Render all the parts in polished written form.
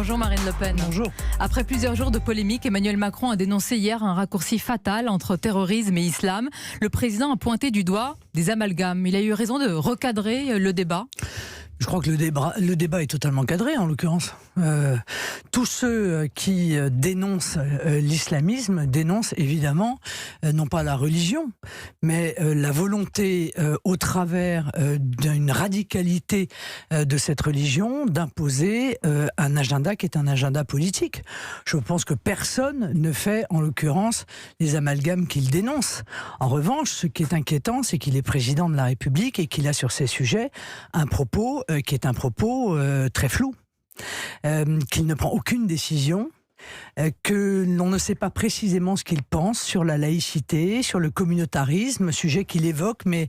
Bonjour Marine Le Pen. Bonjour. Après plusieurs jours de polémique, Emmanuel Macron a dénoncé hier un raccourci fatal entre terrorisme et islam. Le président a pointé du doigt des amalgames. Il a eu raison de recadrer le débat. Je crois que le débat est totalement cadré, en l'occurrence. Tous ceux qui dénoncent l'islamisme dénoncent évidemment, non pas la religion, mais la volonté, au travers d'une radicalité de cette religion, d'imposer un agenda qui est un agenda politique. Je pense que personne ne fait, en l'occurrence, les amalgames qu'il dénonce. En revanche, ce qui est inquiétant, c'est qu'il est président de la République et qu'il a sur ces sujets un propos qui est un propos très flou, qu'il ne prend aucune décision, que l'on ne sait pas précisément ce qu'il pense sur la laïcité, sur le communautarisme, sujet qu'il évoque, mais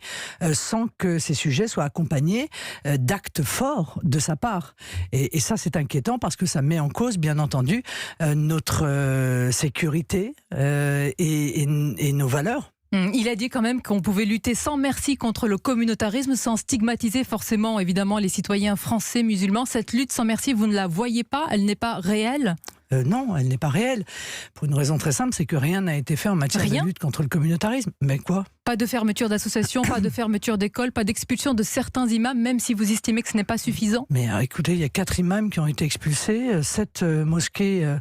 sans que ces sujets soient accompagnés d'actes forts de sa part. Et ça, c'est inquiétant parce que ça met en cause, bien entendu, notre sécurité et nos valeurs. Il a dit quand même qu'on pouvait lutter sans merci contre le communautarisme, sans stigmatiser forcément, évidemment, les citoyens français musulmans. Cette lutte sans merci, vous ne la voyez pas? Elle n'est pas réelle? Non, elle n'est pas réelle. Pour une raison très simple, c'est que rien n'a été fait en matière de lutte contre le communautarisme. Mais quoi ? Pas de fermeture d'associations, pas de fermeture d'écoles, pas d'expulsion de certains imams, même si vous estimez que ce n'est pas suffisant? Mais écoutez, il y a 4 imams qui ont été expulsés, 7 mosquées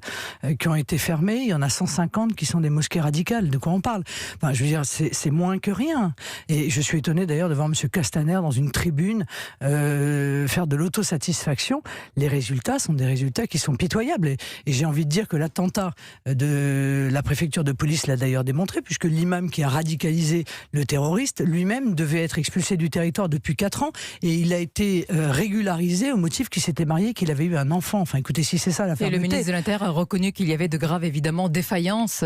qui ont été fermées, il y en a 150 qui sont des mosquées radicales. De quoi on parle? Enfin, je veux dire, c'est moins que rien. Et je suis étonné d'ailleurs de voir M. Castaner dans une tribune faire de l'autosatisfaction. Les résultats sont des résultats qui sont pitoyables. Et j'ai envie de dire que l'attentat de la préfecture de police l'a d'ailleurs démontré, puisque l'imam qui a radicalisé le terroriste lui-même devait être expulsé du territoire depuis 4 ans et il a été régularisé au motif qu'il s'était marié, qu'il avait eu un enfant. Enfin écoutez, si c'est ça la fermeté. Et le ministre de l'Intérieur a reconnu qu'il y avait de graves, évidemment, défaillances.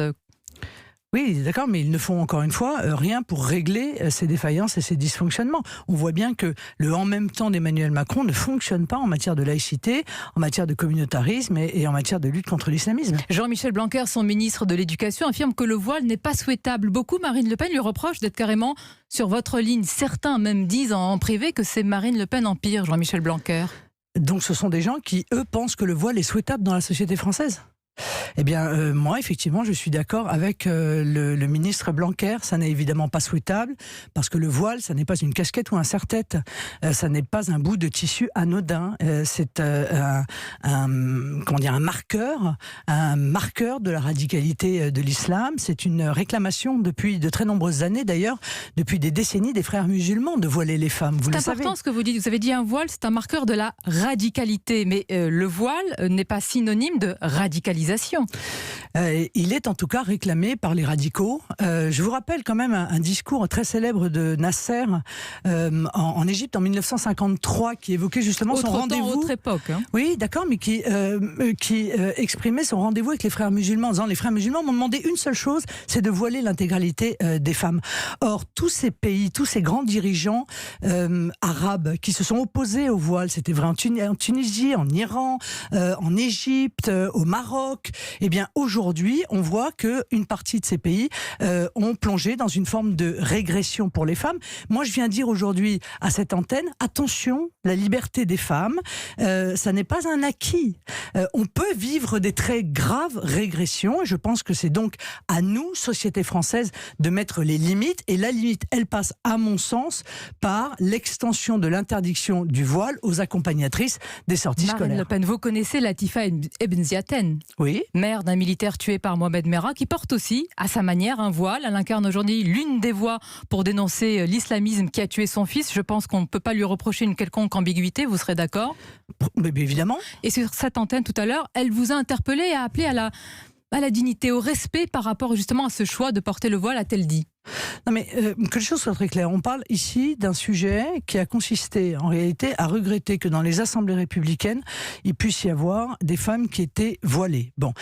Oui, d'accord, mais ils ne font encore une fois rien pour régler ces défaillances et ces dysfonctionnements. On voit bien que le en même temps d'Emmanuel Macron ne fonctionne pas en matière de laïcité, en matière de communautarisme et en matière de lutte contre l'islamisme. Jean-Michel Blanquer, son ministre de l'Éducation, affirme que le voile n'est pas souhaitable. Beaucoup, Marine Le Pen lui reproche d'être carrément sur votre ligne. Certains même disent en privé que c'est Marine Le Pen en pire, Jean-Michel Blanquer. Donc ce sont des gens qui, eux, pensent que le voile est souhaitable dans la société française. Eh bien, moi, effectivement, je suis d'accord avec le ministre Blanquer. Ça n'est évidemment pas souhaitable, parce que le voile, ça n'est pas une casquette ou un serre-tête. Ça n'est pas un bout de tissu anodin. C'est un marqueur de la radicalité de l'islam. C'est une réclamation depuis de très nombreuses années, d'ailleurs, depuis des décennies, des frères musulmans, de voiler les femmes. Vous le savez. C'est important ce que vous dites. Vous avez dit un voile, c'est un marqueur de la radicalité. Mais le voile n'est pas synonyme de radicalisation. Il est en tout cas réclamé par les radicaux. Je vous rappelle quand même un discours très célèbre de Nasser en Égypte en 1953 qui évoquait justement son rendez-vous. Autre époque. Hein. Oui, d'accord, mais qui exprimait son rendez-vous avec les frères musulmans en disant: les frères musulmans m'ont demandé une seule chose, c'est de voiler l'intégralité des femmes. Or, tous ces pays, tous ces grands dirigeants arabes qui se sont opposés au voile, c'était vrai en Tunisie, en Iran, en Égypte, au Maroc. Eh bien, aujourd'hui, on voit qu'une partie de ces pays ont plongé dans une forme de régression pour les femmes. Moi, je viens dire aujourd'hui à cette antenne, attention, la liberté des femmes, ça n'est pas un acquis. On peut vivre des très graves régressions, et je pense que c'est donc à nous, société française, de mettre les limites. Et la limite, elle passe, à mon sens, par l'extension de l'interdiction du voile aux accompagnatrices des sorties scolaires. Marine Le Pen, vous connaissez Latifa Ebn Ziaten? Oui. Mère d'un militaire tué par Mohamed Merah, qui porte aussi, à sa manière, un voile. Elle incarne aujourd'hui l'une des voix pour dénoncer l'islamisme qui a tué son fils. Je pense qu'on ne peut pas lui reprocher une quelconque ambiguïté, vous serez d'accord? Mais évidemment. Et sur cette antenne tout à l'heure, elle vous a interpellé et a appelé à la dignité, au respect par rapport justement à ce choix de porter le voile, a-t-elle dit? Non mais que les choses soient très claires, on parle ici d'un sujet qui a consisté en réalité à regretter que dans les assemblées républicaines il puisse y avoir des femmes qui étaient voilées. Bon,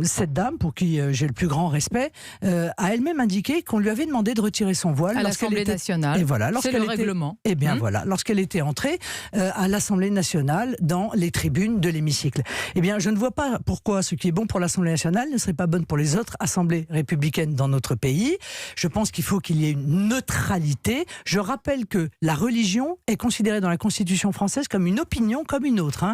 cette dame, pour qui j'ai le plus grand respect, a elle-même indiqué qu'on lui avait demandé de retirer son voile à l'Assemblée nationale. Et voilà, c'est le règlement. Et bien voilà, lorsqu'elle était entrée à l'Assemblée nationale dans les tribunes de l'hémicycle. Eh bien, je ne vois pas pourquoi ce qui est bon pour l'Assemblée nationale ne serait pas bon pour les autres assemblées républicaines dans notre pays. Je pense qu'il faut qu'il y ait une neutralité. Je rappelle que la religion est considérée dans la Constitution française comme une opinion comme une autre.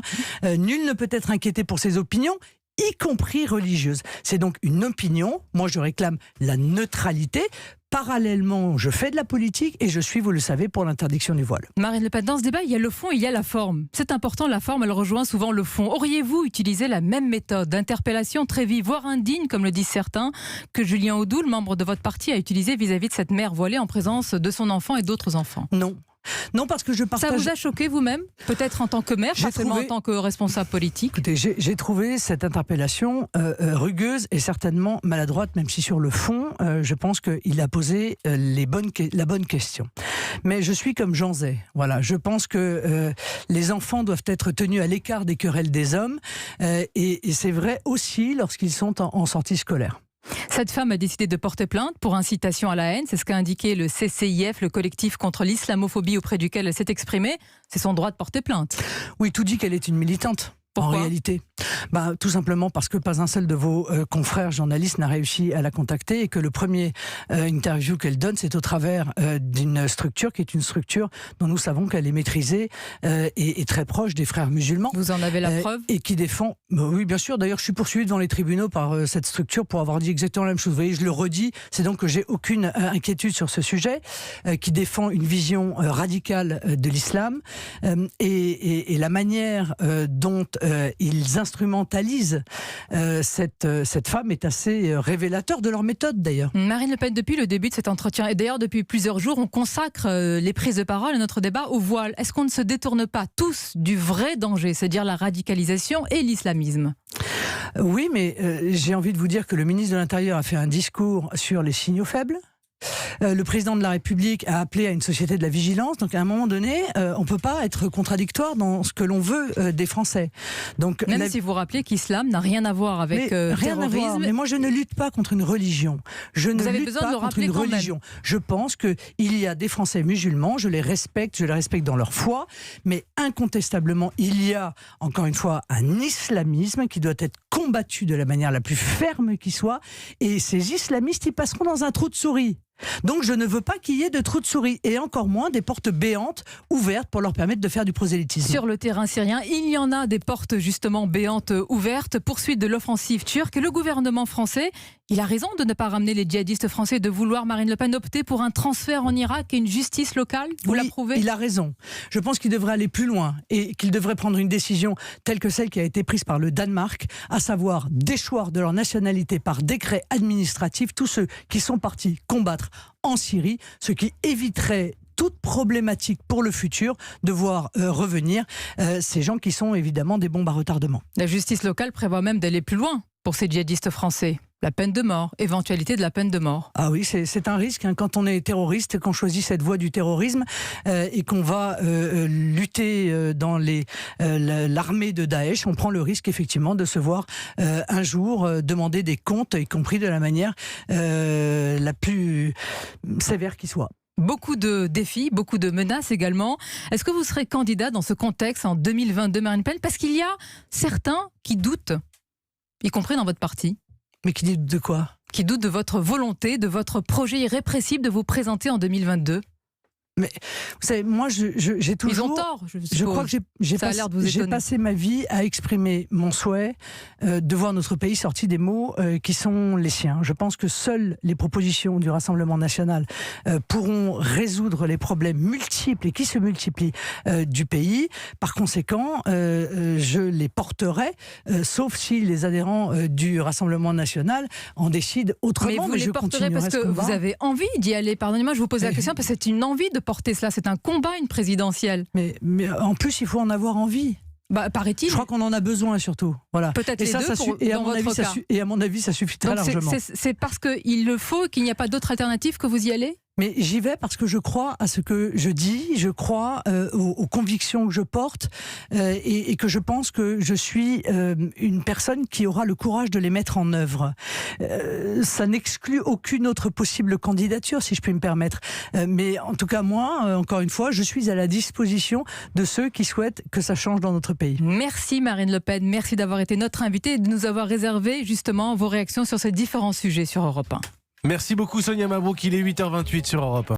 Nul ne peut être inquiété pour ses opinions, y compris religieuses. C'est donc une opinion. Moi, je réclame la neutralité. Parallèlement, je fais de la politique et je suis, vous le savez, pour l'interdiction du voile. Marine Le Pen, dans ce débat, il y a le fond et il y a la forme. C'est important, la forme, elle rejoint souvent le fond. Auriez-vous utilisé la même méthode d'interpellation très vive, voire indigne, comme le disent certains, que Julien Audoul, membre de votre parti, a utilisé vis-à-vis de cette mère voilée en présence de son enfant et d'autres enfants? Non. Non, parce que je partage... Ça vous a choqué vous-même? Peut-être en tant que maire, pas seulement en tant que responsable politique? Écoutez, j'ai trouvé cette interpellation rugueuse et certainement maladroite, même si sur le fond, je pense qu'il a posé la bonne question. Mais je suis comme Jean Zay. Voilà, je pense que les enfants doivent être tenus à l'écart des querelles des hommes, et c'est vrai aussi lorsqu'ils sont en sortie scolaire. Cette femme a décidé de porter plainte pour incitation à la haine. C'est ce qu'a indiqué le CCIF, le collectif contre l'islamophobie auprès duquel elle s'est exprimée. C'est son droit de porter plainte. Oui, tout dit qu'elle est une militante. Pourquoi ? En réalité, tout simplement parce que pas un seul de vos confrères journalistes n'a réussi à la contacter et que le premier interview qu'elle donne, c'est au travers d'une structure qui est une structure dont nous savons qu'elle est maîtrisée et très proche des frères musulmans. Vous en avez la preuve ? Et qui défend... oui, bien sûr. D'ailleurs, je suis poursuivi devant les tribunaux par cette structure pour avoir dit exactement la même chose. Vous voyez, je le redis, c'est donc que j'ai aucune inquiétude sur ce sujet, qui défend une vision radicale de l'islam et la manière dont ils instrumentalisent cette femme est assez révélateur de leur méthode d'ailleurs. Marine Le Pen, depuis le début de cet entretien, et d'ailleurs depuis plusieurs jours, on consacre les prises de parole et notre débat au voile. Est-ce qu'on ne se détourne pas tous du vrai danger, c'est-à-dire la radicalisation et l'islamisme ? Oui, mais j'ai envie de vous dire que le ministre de l'Intérieur a fait un discours sur les signaux faibles. Le président de la République a appelé à une société de la vigilance. Donc à un moment donné, on ne peut pas être contradictoire dans ce que l'on veut des Français. Donc, même si vous rappelez qu'islam n'a rien à voir avec rien à voir. Mais moi, je ne lutte pas contre une religion. Je ne lutte pas contre une religion. Je pense qu'il y a des Français musulmans, je les respecte dans leur foi, mais incontestablement, il y a, encore une fois, un islamisme qui doit être combattu de la manière la plus ferme qui soit, et ces islamistes, ils passeront dans un trou de souris. Donc je ne veux pas qu'il y ait de trous de souris et encore moins des portes béantes ouvertes pour leur permettre de faire du prosélytisme. Sur le terrain syrien, il y en a des portes justement béantes ouvertes. Poursuite de l'offensive turque. Et le gouvernement français, il a raison de ne pas ramener les djihadistes français, de vouloir, Marine Le Pen, opter pour un transfert en Irak et une justice locale. Vous l'approuvez ? Il a raison. Je pense qu'il devrait aller plus loin et qu'il devrait prendre une décision telle que celle qui a été prise par le Danemark, à savoir déchoir de leur nationalité par décret administratif tous ceux qui sont partis combattre en Syrie, ce qui éviterait toute problématique pour le futur de voir revenir ces gens qui sont évidemment des bombes à retardement. La justice locale prévoit même d'aller plus loin pour ces djihadistes français. La peine de mort, éventualité de la peine de mort. Ah oui, c'est un risque quand on est terroriste, qu'on choisit cette voie du terrorisme et qu'on va lutter dans l'armée de Daesh. On prend le risque effectivement de se voir un jour demander des comptes, y compris de la manière la plus sévère qui soit. Beaucoup de défis, beaucoup de menaces également. Est-ce que vous serez candidat dans ce contexte en 2022, Marine Le Pen ? Parce qu'il y a certains qui doutent, y compris dans votre parti. Mais qui doutent de quoi ? Qui doutent de votre volonté, de votre projet irrépressible de vous présenter en 2022. Mais vous savez, moi, j'ai toujours... Ils ont tort, je suppose. Je crois que j'ai passé ma vie à exprimer mon souhait de voir notre pays sorti des maux qui sont les siens. Je pense que seules les propositions du Rassemblement national pourront résoudre les problèmes multiples et qui se multiplient du pays. Par conséquent, je les porterai, sauf si les adhérents du Rassemblement national en décident autrement. Mais vous les porterez parce que vous avez envie d'y aller. Pardonnez-moi, je vous pose la question parce que c'est une envie de porter cela. C'est un combat, une présidentielle. Mais en plus, il faut en avoir envie. Paraît-il. Je crois qu'on en a besoin surtout. Voilà. Peut-être les deux dans votre cas. Et à mon avis, ça suffit très largement. C'est parce qu'il le faut et qu'il n'y a pas d'autre alternative que vous y allez ? Mais j'y vais parce que je crois à ce que je dis, je crois aux convictions que je porte et que je pense que je suis une personne qui aura le courage de les mettre en œuvre. Ça n'exclut aucune autre possible candidature, si je puis me permettre. Mais en tout cas, moi, encore une fois, je suis à la disposition de ceux qui souhaitent que ça change dans notre pays. Merci Marine Le Pen, merci d'avoir été notre invitée et de nous avoir réservé justement vos réactions sur ces différents sujets sur Europe 1. Merci beaucoup Sonia Mabrouk, il est 8h28 sur Europe 1.